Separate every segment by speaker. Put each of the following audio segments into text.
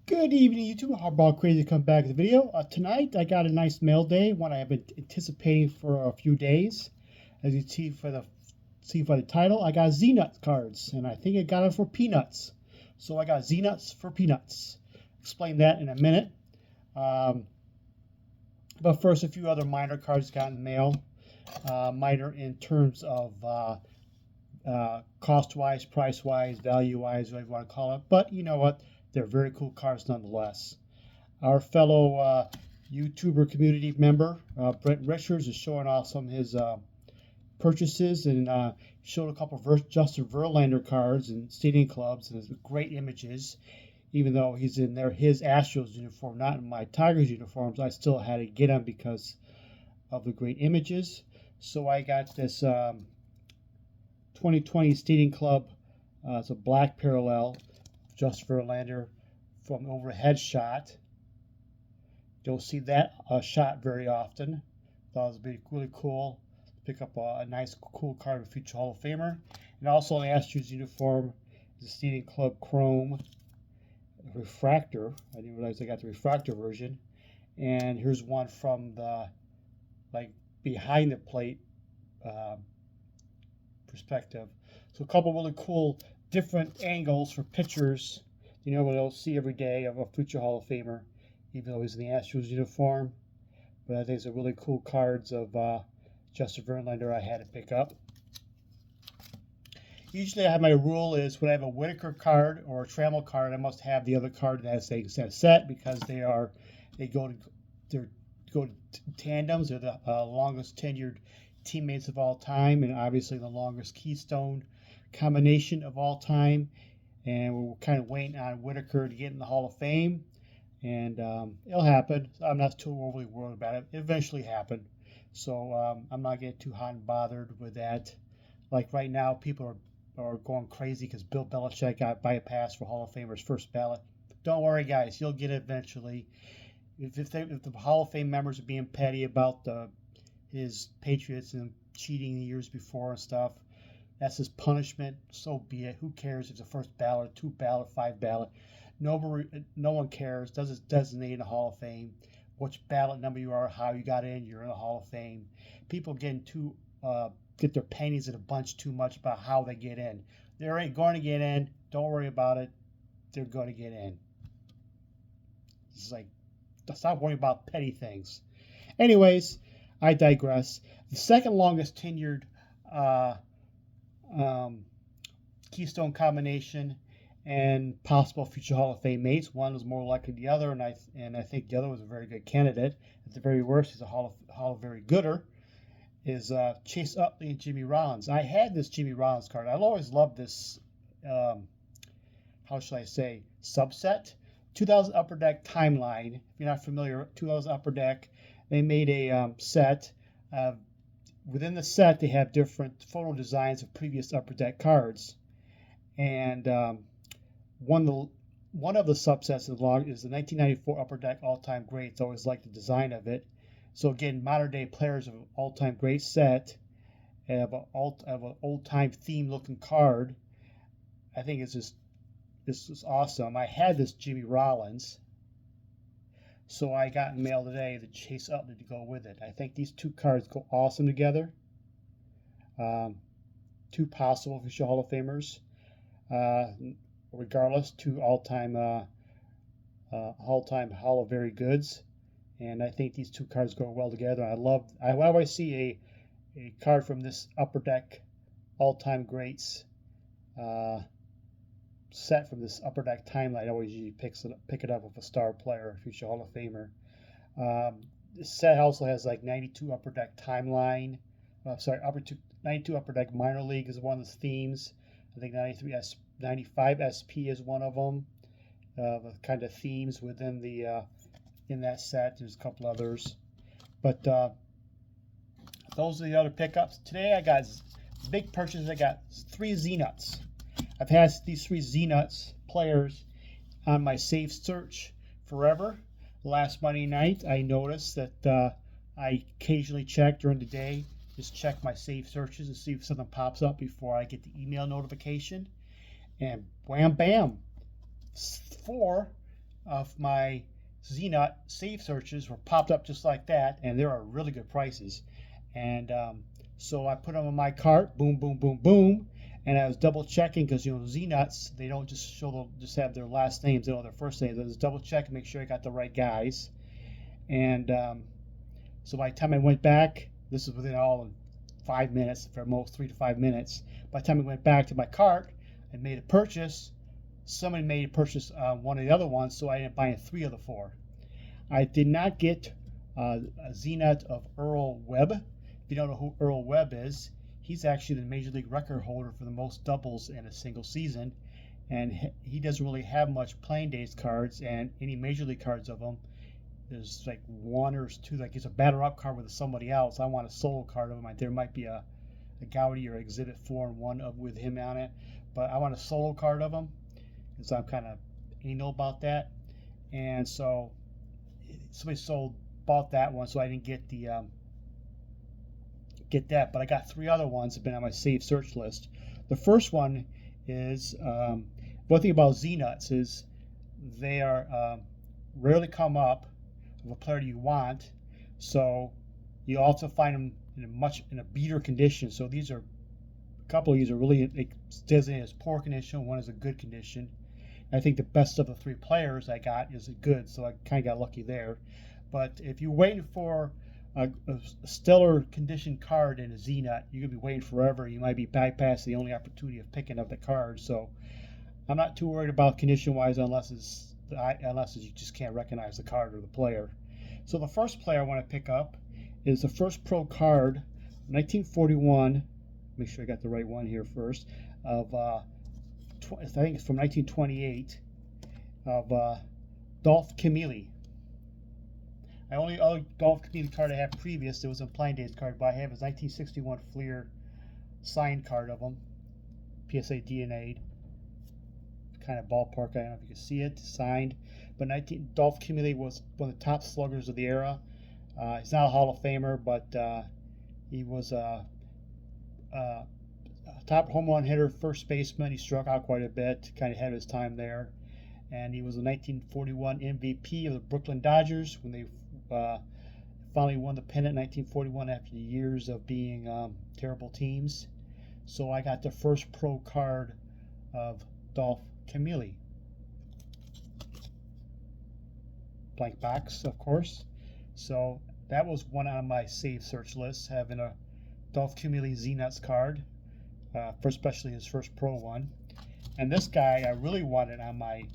Speaker 1: Good evening, YouTube. Hardball Crazy come back with the video. Tonight, I got a nice mail day, one I have been anticipating for a few days. As you see by the title, I got Zeenuts cards, and I think I got them for peanuts. So I got Zeenuts for peanuts. Explain that in a minute. Um, but first, a few other minor cards got in the mail. Minor in terms of cost-wise, price-wise, value-wise, whatever you want to call it. But you know what? They're very cool cards nonetheless. Our fellow YouTuber community member, Brent Richards, is showing off some of his purchases and showed a couple of Justin Verlander cards and stadium clubs and great images. Even though he's in his Astros uniform, not in my Tigers uniforms, I still had to get him because of the great images. So I got this 2020 Stadium Club. It's a black parallel, Justin Verlander from overhead shot. Don't see that shot very often. Thought it would be really cool. Pick up a nice, cool card of a future Hall of Famer. And also the Astros uniform is a Stadium Club Chrome refractor. I didn't realize I got the refractor version. And here's one from the behind the plate perspective. So a couple really cool different angles for pitchers. You know what I'll see every day of a future Hall of Famer, even though he's in the Astros uniform. But I think it's a really cool cards of Justin Verlander I had to pick up. Usually I have my rule is when I have a Whitaker card or a Trammell card, I must have the other card that's a set because they go to tandems. They're the longest tenured teammates of all time, and obviously the longest Keystone combination of all time. And we're kind of waiting on Whitaker to get in the Hall of Fame, and it'll happen. I'm not too overly worried about it. It eventually happened, so I'm not getting too hot and bothered with that. Like right now, people are going crazy because Bill Belichick got bypassed for Hall of Famer's first ballot. Don't worry, guys, you'll get it eventually. If the Hall of Fame members are being petty about his Patriots and cheating the years before and stuff, that's his punishment. So be it. Who cares if it's a first ballot, 2 ballot, 5 ballot? No one cares. Does it designate in the Hall of Fame? Which ballot number you are, how you got in, you're in the Hall of Fame. People get their panties in a bunch too much about how they get in. They're going to get in. Don't worry about it. They're going to get in. It's like, stop worrying about petty things. Anyways, I digress. The second longest tenured Keystone combination and possible future Hall of Fame mates. One was more likely than the other, and I think the other was a very good candidate. At the very worst, he's a Hall of Very Gooder. Is Chase Utley and Jimmy Rollins. I had this Jimmy Rollins card. I've always loved this. How should I say? Subset. 2000 Upper Deck Timeline. If you're not familiar, 2000 Upper Deck. They made a set. Within the set, they have different photo designs of previous Upper Deck cards, and one of the subsets is the 1994 Upper Deck All-Time Greats. I always like the design of it. So again, modern day players of an all-time great set have an old-time theme looking card. I think this is awesome. I had this Jimmy Rollins, so I got in mail today the Chase Utley to go with it. I think these two cards go awesome together. Two possible future Hall of Famers. Regardless, two all-time Hall of Very Goods. And I think these two cards go well together. I always see a card from this Upper Deck all-time greats set from this Upper Deck timeline. I always usually pick it up with a star player, a future Hall of Famer. This set also has like 92 Upper Deck timeline. 92 Upper Deck minor league is one of the themes. I think 95 SP is one of them. The kind of themes within the in that set. There's a couple others, but those are the other pickups. Today I got big purchases. I got 3 Zeenuts. I've had these 3 Zeenuts players on my safe search forever. Last Monday night I noticed that I occasionally check during the day, just check my safe searches and see if something pops up before I get the email notification. And wham bam, 4 of my Zeenut save searches were popped up just like that, and there are really good prices. And so I put them in my cart, boom, boom, boom, boom, and I was double checking because Zeenuts, they don't just just have their last names, they don't have their first names. I was double checking, make sure I got the right guys. And so by the time I went back, this is within all 5 minutes, for most 3 to 5 minutes. By the time I went back to my cart and made a purchase, somebody made a purchase on one of the other ones, so I ended up buying 3 of the 4. I did not get a Zeenut of Earl Webb. If you don't know who Earl Webb is, he's actually the Major League record holder for the most doubles in a single season, and he doesn't really have much playing days cards, and any Major League cards of him, there's like 1 or 2, like it's a batter up card with somebody else. I want a solo card of him. There might be a Gowdy or Exhibit 4 and 1 with him on it, but I want a solo card of him, because I'm kind of anal about that. And so somebody bought that one, so I didn't get that, but I got 3 other ones that have been on my saved search list. The first one is one thing about Zeenuts is they are rarely come up of a player you want, so you also find them in a beater condition. So these are a couple of these are really designated as poor condition. One is a good condition. I think the best of the 3 players I got is good, so I kind of got lucky there. But if you're waiting for a stellar condition card in a Zeenut, you're gonna be waiting forever. You might be bypassing the only opportunity of picking up the card. So I'm not too worried about condition wise unless you just can't recognize the card or the player. So the first player I want to pick up is the first pro card, 1941. Make sure I got the right one here first. Of I think it's from 1928 of Dolph Camilli. The only other Dolph Camilli card I had previous, it was a Playing Days card, but I have his 1961 Fleer signed card of him, PSA DNA'd. Kind of ballpark, I don't know if you can see it, signed. But Dolph Camilli was one of the top sluggers of the era. He's not a Hall of Famer, but he was a top home run hitter, first baseman. He struck out quite a bit, kind of had his time there. And he was the 1941 MVP of the Brooklyn Dodgers when they finally won the pennant in 1941 after years of being terrible teams. So I got the first pro card of Dolph Camilli. Blank box, of course. So that was one on my save search list, having a Dolph Camilli Zeenuts card, especially his first pro one. And this guy I really wanted on my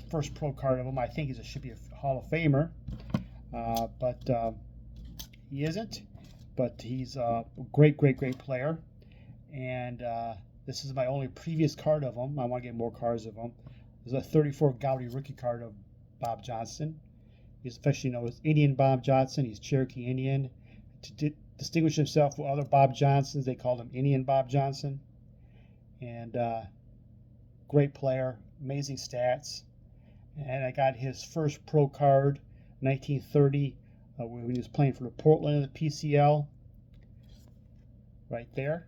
Speaker 1: first pro card of him. I think he should be a Hall of Famer, but he isn't. But he's a great player, and this is my only previous card of him. I want to get more cards of him. There's a 34 Gowdy rookie card of Bob Johnson. He's affectionately known as Indian Bob Johnson. He's Cherokee Indian. To distinguish himself from other Bob Johnsons, they called him Indian Bob Johnson. And great player, amazing stats. And I got his first pro card, 1930, when he was playing for the Portland in the PCL. Right there.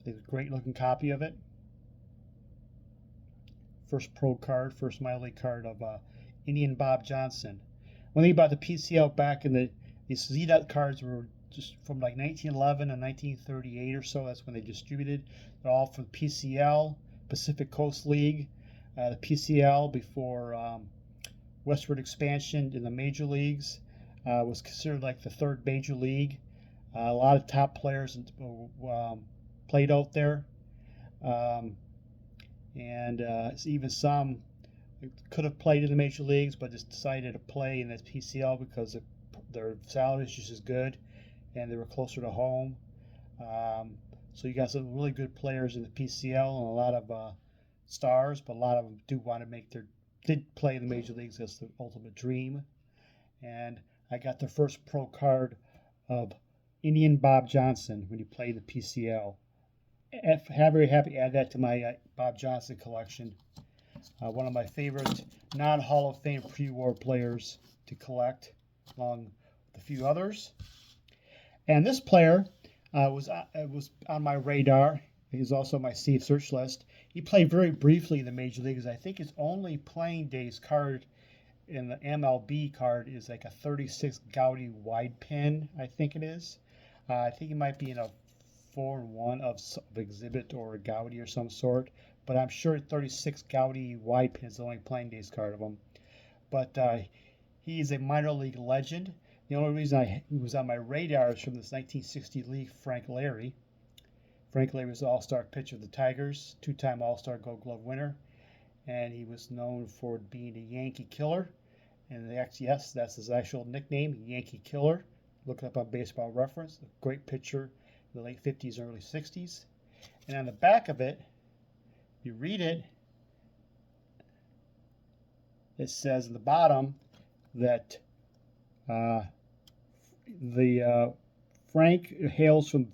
Speaker 1: There's a great looking copy of it. First pro card, first minor league card of Indian Bob Johnson. One thing about the PCL back in these Zeenut cards were just from like 1911 and 1938 or so. That's when they distributed. They're all from PCL, Pacific Coast League. The PCL before westward expansion in the major leagues was considered like the third major league. A lot of top players played out there, and even some could have played in the major leagues, but just decided to play in the PCL because their salary is just as good, and they were closer to home. So you got some really good players in the PCL and a lot of stars, but a lot of them did play in the major leagues. That's the ultimate dream. And I got the first pro card of Indian Bob Johnson when he played the PCL. Very happy to add that to my Bob Johnson collection. One of my favorite non-Hall of Fame pre-war players to collect, along with a few others. And this player was on my radar. He's also on my saved search list. He played very briefly in the major leagues. I think his only playing days card in the MLB card is like a 36 Gaudy wide pin, I think it is. I think he might be in a 4-1 of exhibit or a Gaudy or some sort, but I'm sure 36 Gaudy wide pin is the only playing days card of him. But he is a minor league legend. The only reason he was on my radar is from this 1960 league, Frank Larry. Frank Larry was an all-star pitcher of the Tigers, two-time all-star Gold Glove winner, and he was known for being a Yankee killer. And yes, that's his actual nickname, Yankee Killer. Look it up on Baseball Reference. A great pitcher in the late 50s, early 60s. And on the back of it, you read it, it says in the bottom that Frank hails from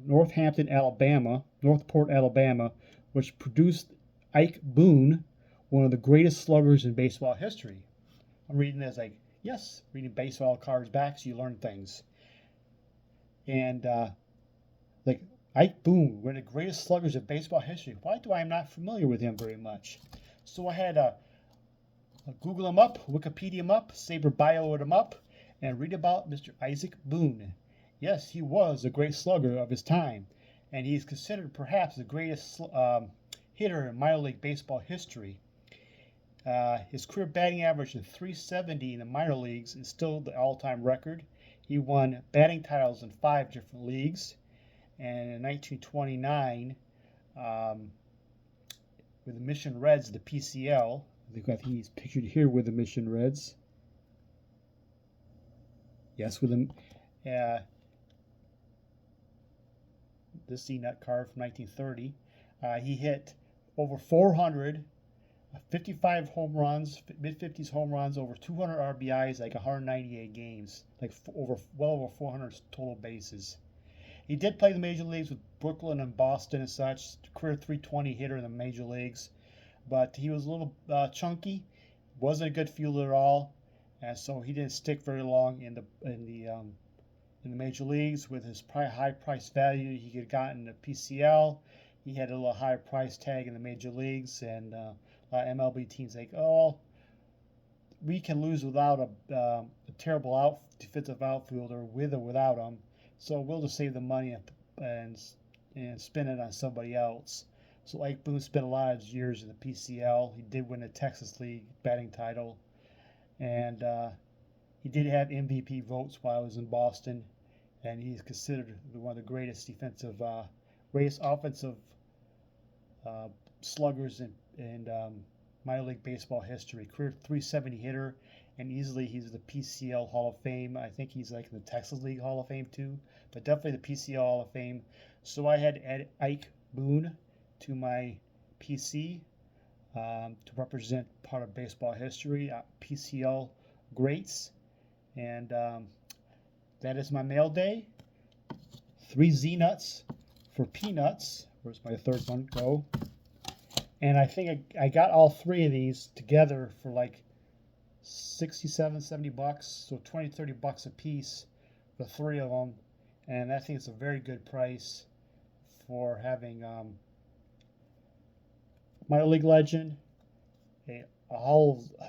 Speaker 1: Northampton, Alabama, Northport, Alabama, which produced Ike Boone, one of the greatest sluggers in baseball history. I'm reading this like, yes, reading baseball cards back so you learn things. And like Ike Boone, one of the greatest sluggers of baseball history. Why do I not familiar with him very much? So I had to Google him up, Wikipedia him up, Saber Bio him up, and read about Mr. Isaac Boone. Yes, he was a great slugger of his time, and he's considered perhaps the greatest hitter in minor league baseball history. His career batting average of .370 in the minor leagues is still the all-time record. He won batting titles in 5 different leagues, and in 1929, with the Mission Reds, the PCL, I think he's pictured here with the Mission Reds. Yes, with them. This Zeenut card from 1930. He hit over 400, 55 home runs, mid-50s home runs, over 200 RBIs, like 198 games, like well over 400 total bases. He did play the major leagues with Brooklyn and Boston and such. Career .320 hitter in the major leagues, but he was a little chunky, wasn't a good fielder at all, and so he didn't stick very long in the major leagues. With his high price value, he could have gotten a PCL. He had a little higher price tag in the major leagues, and MLB teams like, oh, we can lose without a terrible defensive outfielder, with or without him. So we'll just save the money and spend it on somebody else. So Ike Boone spent a lot of his years in the PCL. He did win the Texas League batting title, and he did have MVP votes while I was in Boston, and he's considered one of the greatest greatest offensive sluggers in minor league baseball history. Career .370 hitter, and easily he's the PCL Hall of Fame. I think he's like in the Texas League Hall of Fame too, but definitely the PCL Hall of Fame. So I had to add Ike Boone to my PC to represent part of baseball history, PCL greats. And that is my mail day. 3 Zeenuts for peanuts. Where's my third one go? And I think I got all 3 of these together for like 67, 70 bucks. So 20, 30 bucks a piece for 3 of them. And I think it's a very good price for having minor league legend,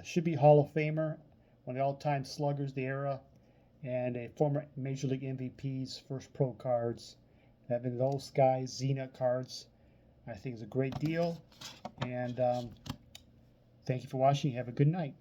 Speaker 1: should be Hall of Famer, one of the all-time sluggers of the era, and a former Major League MVP's first pro cards. Having those guys, Zeenut cards, I think is a great deal. And thank you for watching. Have a good night.